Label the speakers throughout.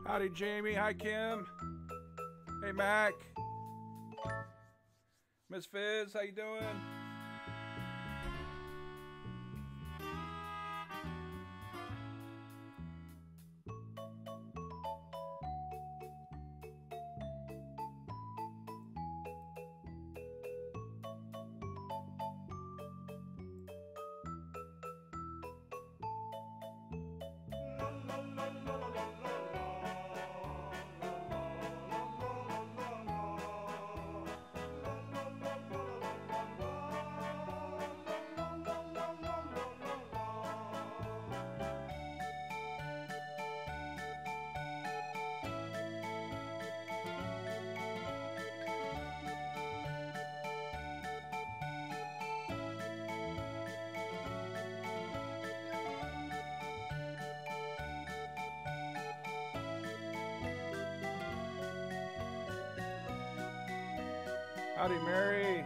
Speaker 1: Howdy, Jamie. Hi, Kim. Hey, Mac. Miss Fizz, how you doing? Howdy, Mary.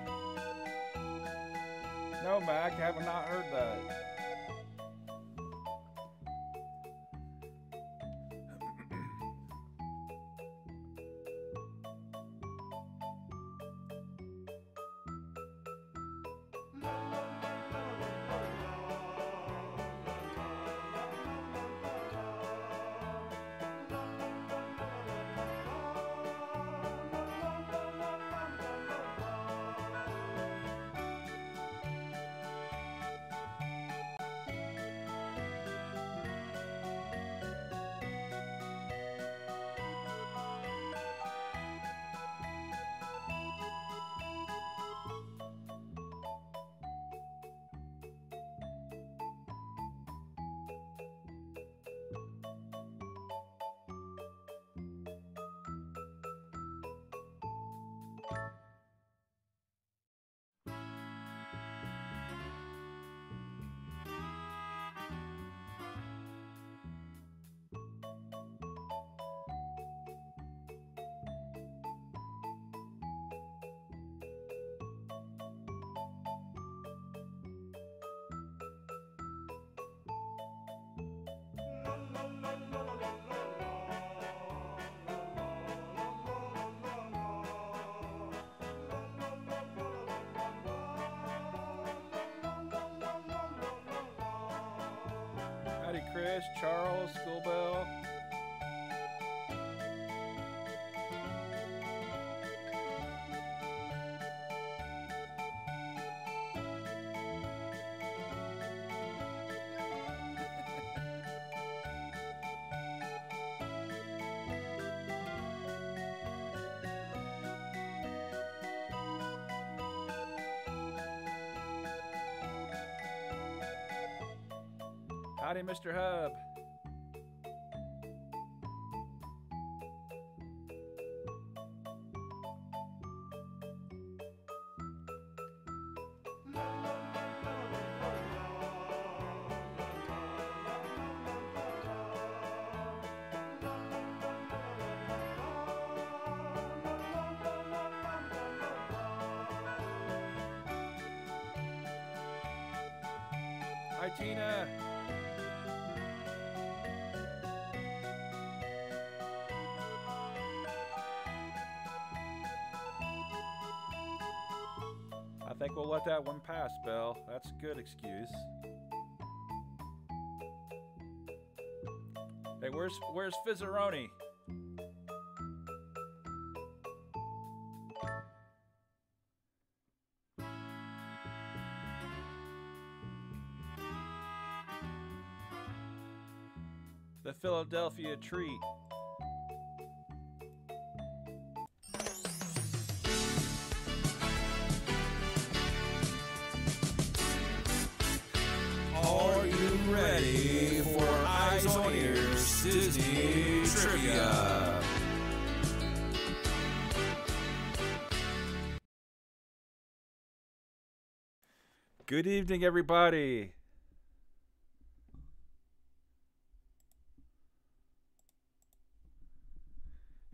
Speaker 1: No, Mac, I have not heard that. Howdy, Chris, Charles, Schoolbell. Howdy, Mr. Hub. Hi, Tina. I think we'll let that one pass, Belle. That's a good excuse. Hey, where's Fizzaroni? The Philadelphia treat. Are you ready for Eyes on Ears Disney Trivia? Good evening, everybody.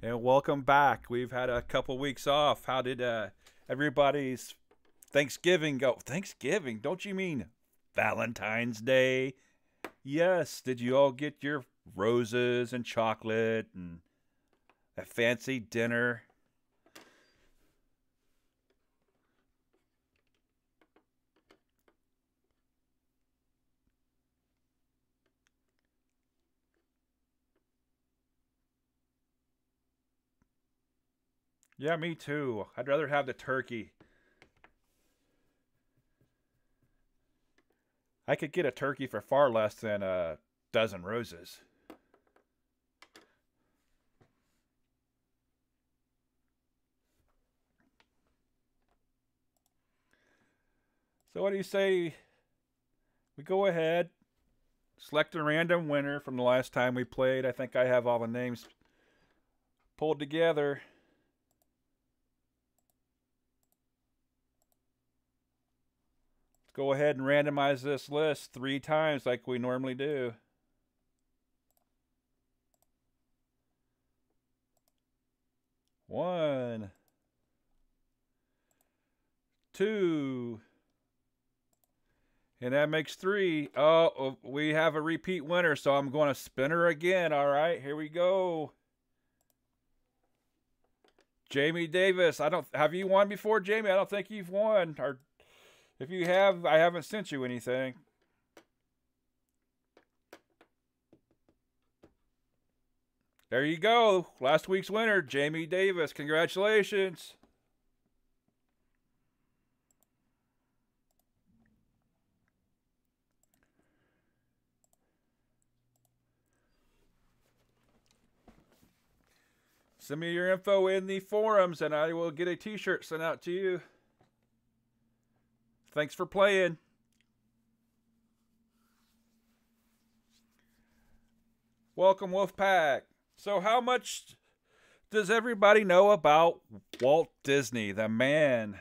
Speaker 1: And welcome back. We've had a couple weeks off. How did everybody's Thanksgiving go? Thanksgiving? Don't you mean Valentine's Day? Yes. Did you all get your roses and chocolate and a fancy dinner. Yeah, me too. I'd rather have the turkey. I could get a turkey for far less than a dozen roses. So what do you say we go ahead, select a random winner from the last time we played. I think I have all the names pulled together. Let's go ahead and randomize this list 3 times like we normally do. One, two, and that makes 3. Oh, we have a repeat winner, so I'm going to spin her again. All right, here we go. Jamie Davis. Have you won before, Jamie? I don't think you've won. Or if you have, I haven't sent you anything. There you go. Last week's winner, Jamie Davis. Congratulations. Send me your info in the forums and I will get a t-shirt sent out to you. Thanks for playing. Welcome, Wolfpack. So how much does everybody know about Walt Disney, the man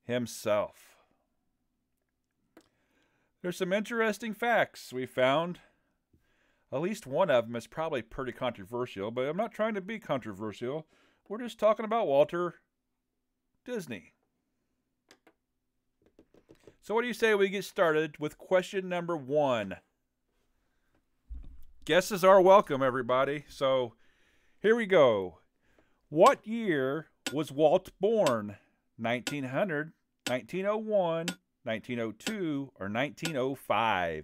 Speaker 1: himself? There's some interesting facts we found. At least one of them is probably pretty controversial, but I'm not trying to be controversial. We're just talking about Walter Disney. So what do you say we get started with question number 1? Guesses are welcome, everybody. So here we go. What year was Walt born? 1900, 1901, 1902, or 1905?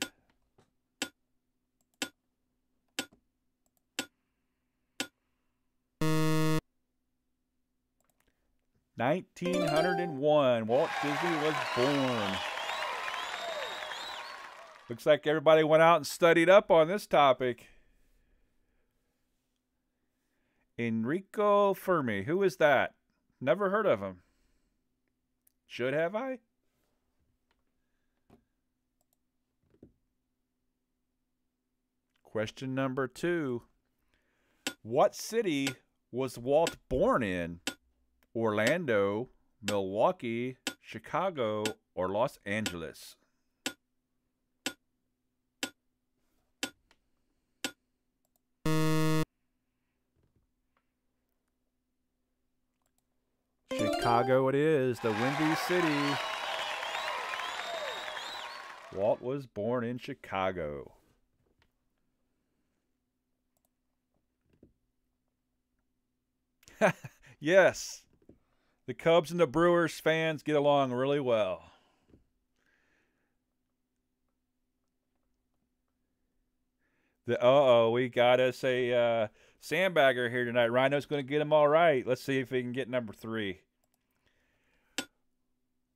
Speaker 1: (1901). Walt Disney was born. Looks like everybody went out and studied up on this topic. Enrico Fermi. Who is that? Never heard of him. Should have I? Question number 2. What city was Walt born in? Orlando, Milwaukee, Chicago, or Los Angeles? Chicago it is, the Windy City. Walt was born in Chicago. Yes. The Cubs and the Brewers fans get along really well. We got us a sandbagger here tonight. Rhino's going to get him all right. Let's see if he can get number 3.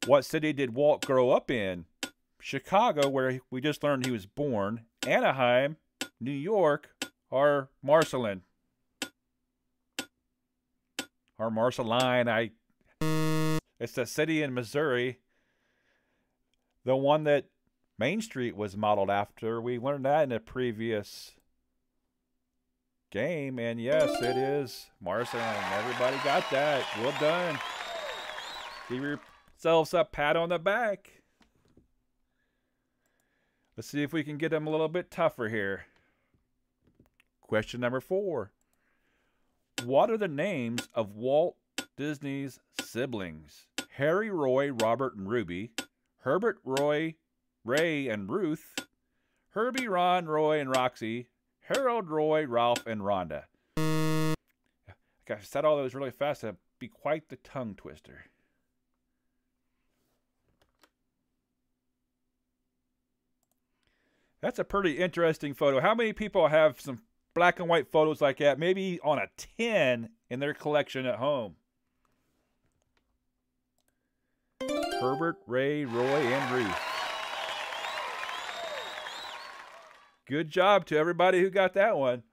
Speaker 1: What city did Walt grow up in? Chicago, where we just learned he was born. Anaheim, New York, or Marceline? Or Marceline. It's a city in Missouri. The one that Main Street was modeled after. We learned that in a previous game. And yes, it is Marceline. Everybody got that. Well done. Give yourselves a pat on the back. Let's see if we can get them a little bit tougher here. Question number 4. What are the names of Walt Disney's siblings? Harry, Roy, Robert, and Ruby. Herbert, Roy, Ray, and Ruth. Herbie, Ron, Roy, and Roxy. Harold, Roy, Ralph, and Rhonda. I said all those really fast. That'd be quite the tongue twister. That's a pretty interesting photo. How many people have some black and white photos like that? Maybe on a 10 in their collection at home. Herbert, Ray, Roy, and Ruth. Good job to everybody who got that one.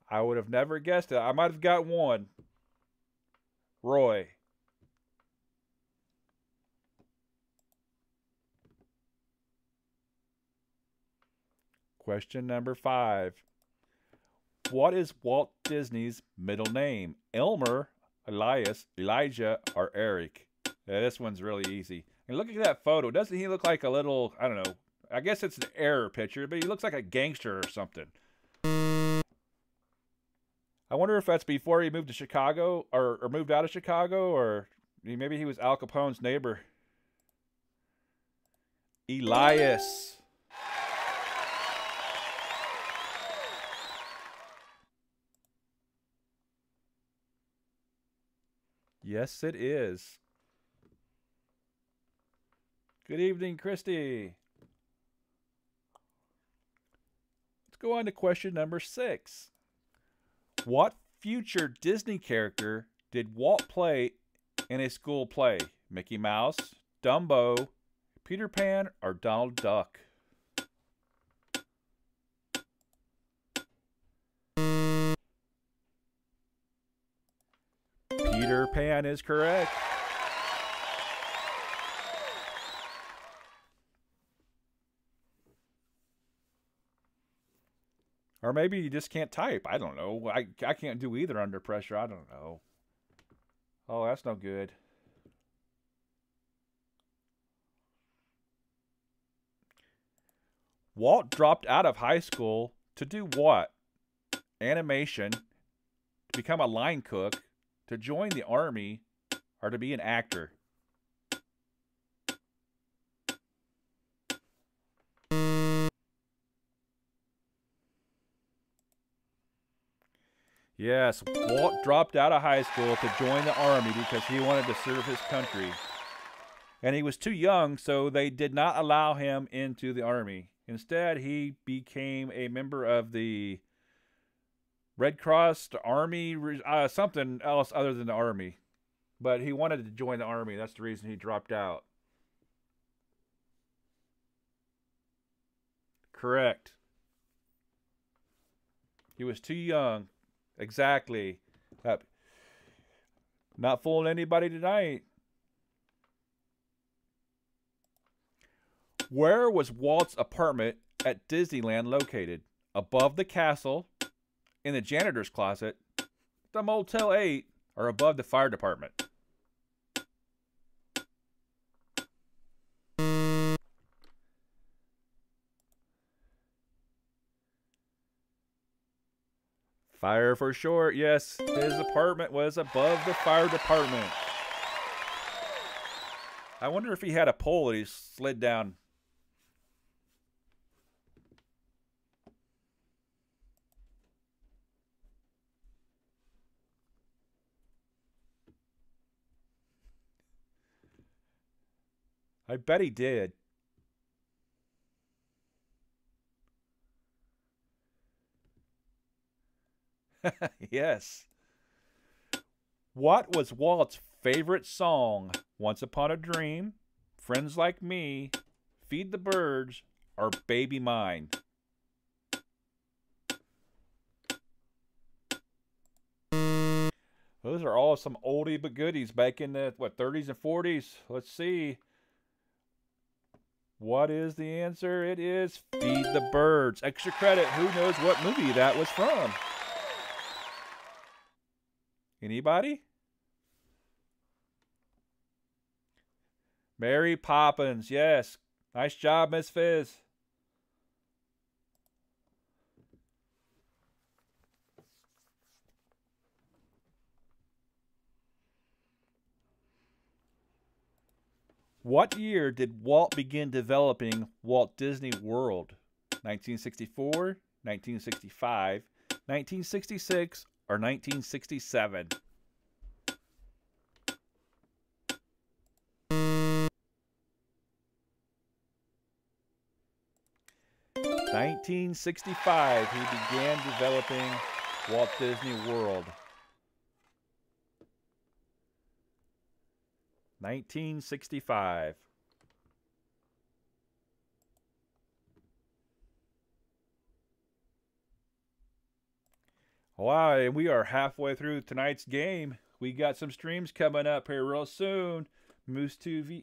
Speaker 1: I would have never guessed it. I might have got one. Roy. Question number 5. What is Walt Disney's middle name? Elmer, Elias, Elijah, or Eric? Yeah, this one's really easy. And look at that photo. Doesn't he look like a little, I don't know, I guess it's an error picture, but he looks like a gangster or something. I wonder if that's before he moved to Chicago or moved out of Chicago, or maybe he was Al Capone's neighbor. Elias. Yes, it is. Good evening, Christy. Let's go on to question number 6. What future Disney character did Walt play in a school play? Mickey Mouse, Dumbo, Peter Pan, or Donald Duck? Peter Pan is correct. Or maybe you just can't type. I don't know. I can't do either under pressure. I don't know. Oh, that's no good. Walt dropped out of high school to do what? Animation, to become a line cook, to join the army, or to be an actor? Yes, Walt dropped out of high school to join the army because he wanted to serve his country. And he was too young, so they did not allow him into the army. Instead, he became a member of the Red Cross, the Army, something else other than the Army. But he wanted to join the Army. That's the reason he dropped out. Correct. He was too young. Exactly. Not fooling anybody tonight. Where was Walt's apartment at Disneyland located? Above the castle, in the janitor's closet, the Motel 8, or above the fire department? Fire for short. Yes, his apartment was above the fire department. I wonder if he had a pole that he slid down. I bet he did. Yes. What was Walt's favorite song? Once Upon a Dream, Friends Like Me, Feed the Birds, or Baby Mine? Those are all some oldie but goodies back in the, 30s and 40s. Let's see. What is the answer? It is Feed the Birds. Extra credit. Who knows what movie that was from? Anybody? Mary Poppins. Yes. Nice job, Miss Fizz. What year did Walt begin developing Walt Disney World? 1964, 1965, 1966, or 1967? In 1965, he began developing Walt Disney World. 1965. Wow, and we are halfway through tonight's game. We got some streams coming up here real soon. Moose TV,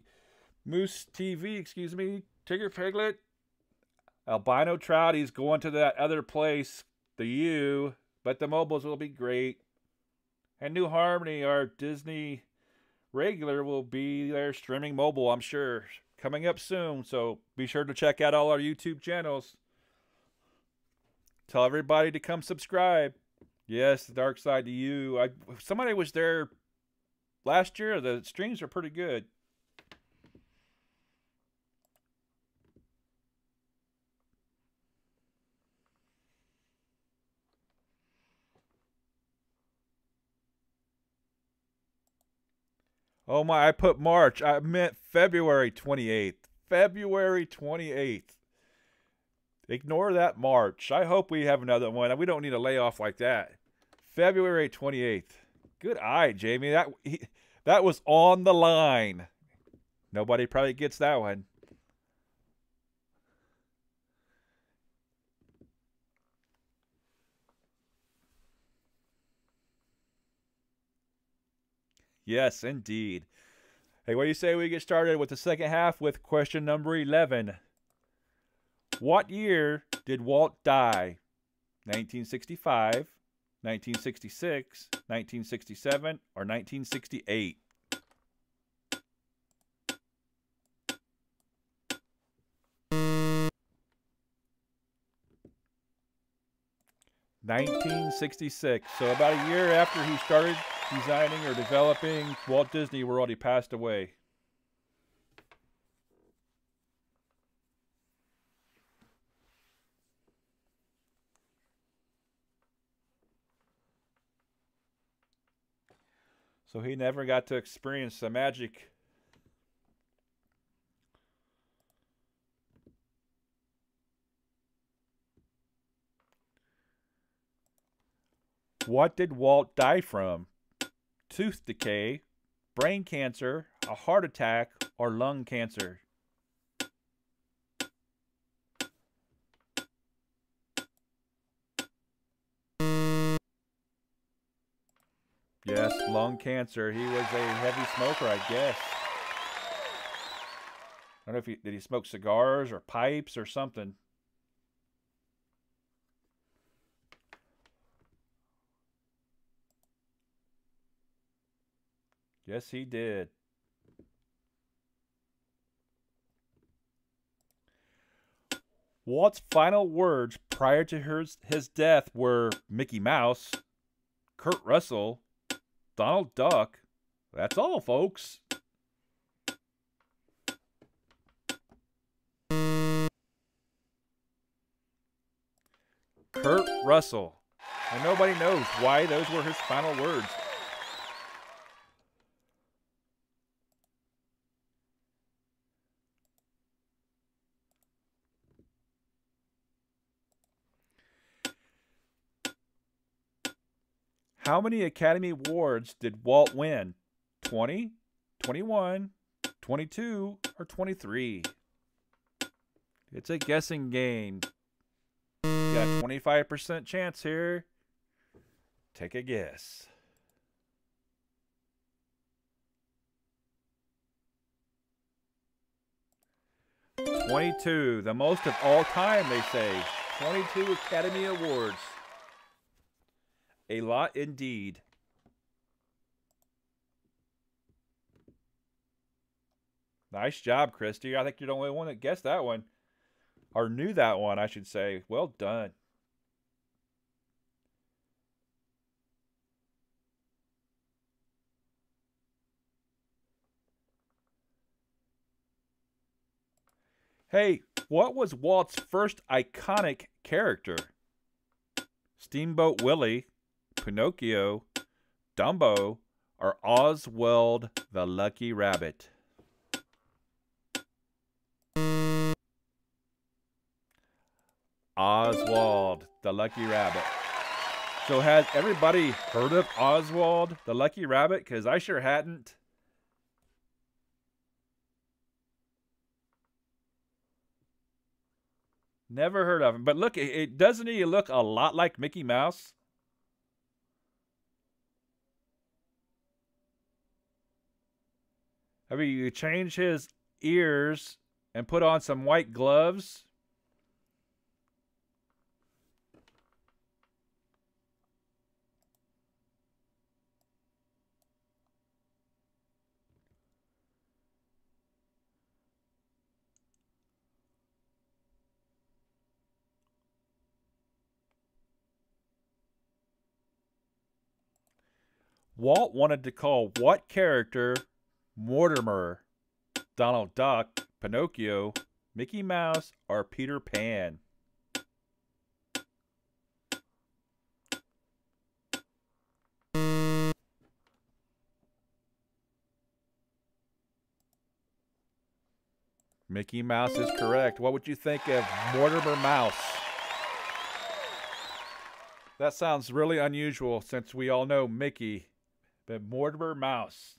Speaker 1: excuse me, Tigger Piglet, Albino Trout, he's going to that other place, the U, but the mobiles will be great. And New Harmony, our Disney regular, will be there streaming mobile, I'm sure, coming up soon. So be sure to check out all our YouTube channels. Tell everybody to come subscribe. Yes, the dark side to you. Somebody was there last year. The streams are pretty good. Oh my, I put March. I meant February 28th. February 28th. Ignore that March. I hope we have another one. We don't need a layoff like that. February 28th. Good eye, Jamie. That was on the line. Nobody probably gets that one. Yes, indeed. Hey, what do you say we get started with the second half with question number 11? What year did Walt die? 1965, 1966, 1967, or 1968? (1966). So about a year after he started designing or developing Walt Disney World, he passed away. So he never got to experience the magic. What did Walt die from? Tooth decay, brain cancer, a heart attack, or lung cancer? Yes, lung cancer. He was a heavy smoker, I guess. I don't know if did he smoke cigars or pipes or something. Yes, he did. Walt's final words prior to his death were Mickey Mouse, Kurt Russell, Donald Duck. That's all, folks. Kurt Russell. And nobody knows why those were his final words. How many Academy Awards did Walt win? 20, 21, 22, or 23? It's a guessing game. You got a 25% chance here. Take a guess. 22, the most of all time, they say. 22 Academy Awards. A lot indeed. Nice job, Christy. I think you're the only one that guessed that one. Or knew that one, I should say. Well done. Hey, what was Walt's first iconic character? Steamboat Willie, Pinocchio, Dumbo, or Oswald the Lucky Rabbit? Oswald the Lucky Rabbit. So has everybody heard of Oswald the Lucky Rabbit? Because I sure hadn't. Never heard of him. But look, doesn't he look a lot like Mickey Mouse? I mean, you change his ears and put on some white gloves. Walt wanted to call what character Mortimer? Donald Duck, Pinocchio, Mickey Mouse, or Peter Pan? Mickey Mouse is correct. What would you think of Mortimer Mouse? That sounds really unusual since we all know Mickey, but Mortimer Mouse.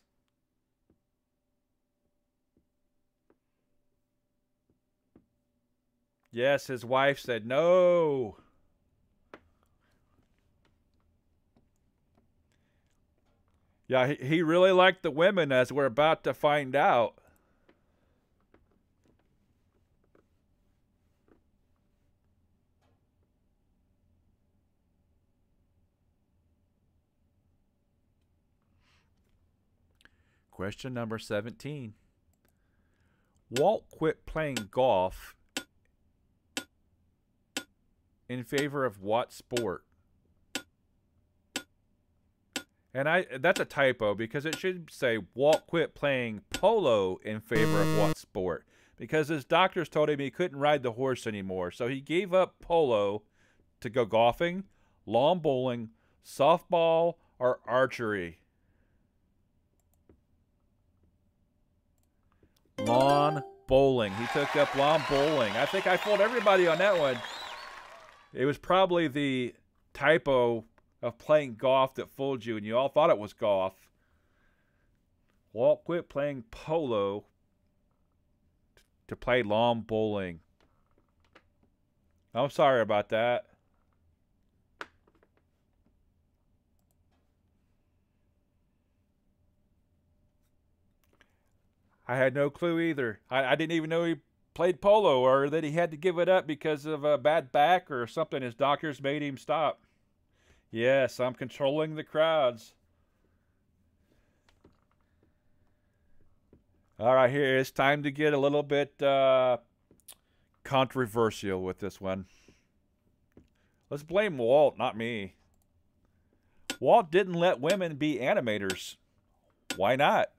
Speaker 1: Yes, his wife said no. Yeah, he really liked the women, as we're about to find out. Question number 17. Walt quit playing golf in favor of what sport? And that's a typo, because it should say Walt quit playing polo in favor of what sport? Because his doctors told him he couldn't ride the horse anymore. So he gave up polo to go golfing, lawn bowling, softball, or archery. Lawn bowling. He took up lawn bowling. I think I fooled everybody on that one. It was probably the typo of playing golf that fooled you, and you all thought it was golf. Walt quit playing polo to play lawn bowling. I'm sorry about that. I had no clue either. I didn't even know he played polo, or that he had to give it up because of a bad back or something. His doctors made him stop. Yes, I'm controlling the crowds. All right, here it's time to get a little bit controversial with this one. Let's blame Walt, not me. Walt didn't let women be animators. Why not?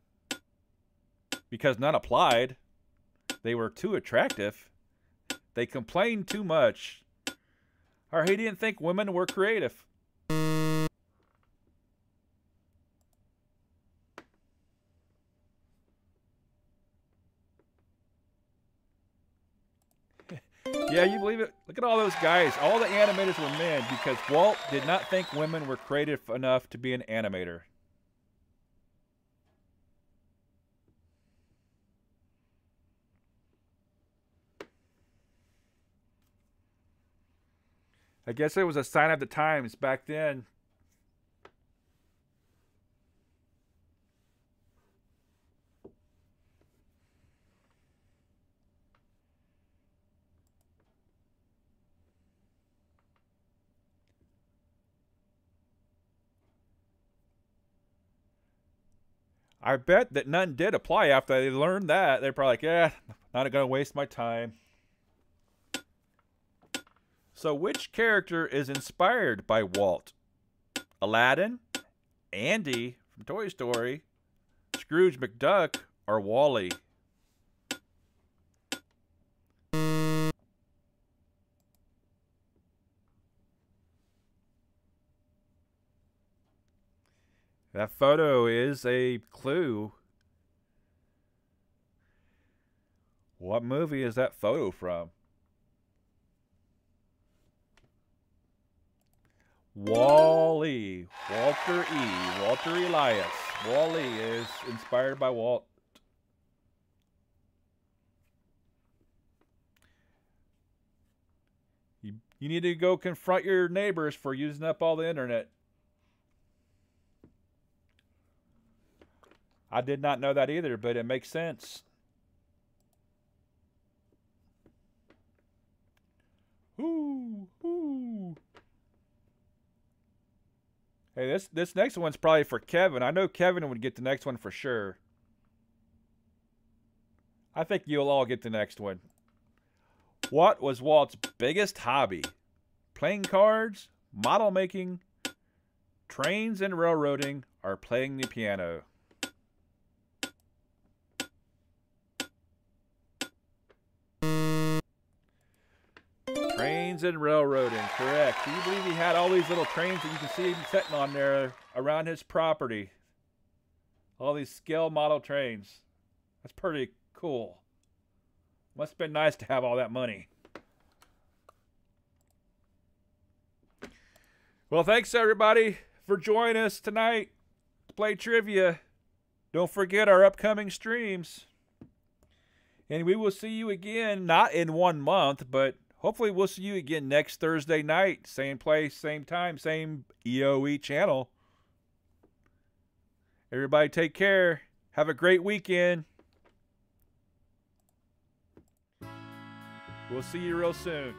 Speaker 1: Because none applied. They were too attractive. They complained too much. Or he didn't think women were creative. Yeah, you believe it? Look at all those guys. All the animators were men because Walt did not think women were creative enough to be an animator. I guess it was a sign of the times back then. I bet that none did apply after they learned that. They're probably like, yeah, not going to waste my time. So which character is inspired by Walt? Aladdin, Andy from Toy Story, Scrooge McDuck, or Wally? That photo is a clue. What movie is that photo from? Wall-E. Walter E. Walter Elias. Wall-E is inspired by Walt. You need to go confront your neighbors for using up all the internet. I did not know that either, but it makes sense. Ooh, ooh. Hey, this next one's probably for Kevin. I know Kevin would get the next one for sure. I think you'll all get the next one. What was Walt's biggest hobby? Playing cards, model making, trains and railroading, or playing the piano? Trains and railroading, correct. Do you believe he had all these little trains that you can see him sitting on there around his property? All these scale model trains. That's pretty cool. Must have been nice to have all that money. Well, thanks everybody for joining us tonight to play trivia. Don't forget our upcoming streams. And we will see you again, not in 1 month, but hopefully we'll see you again next Thursday night. Same place, same time, same EOE channel. Everybody take care. Have a great weekend. We'll see you real soon.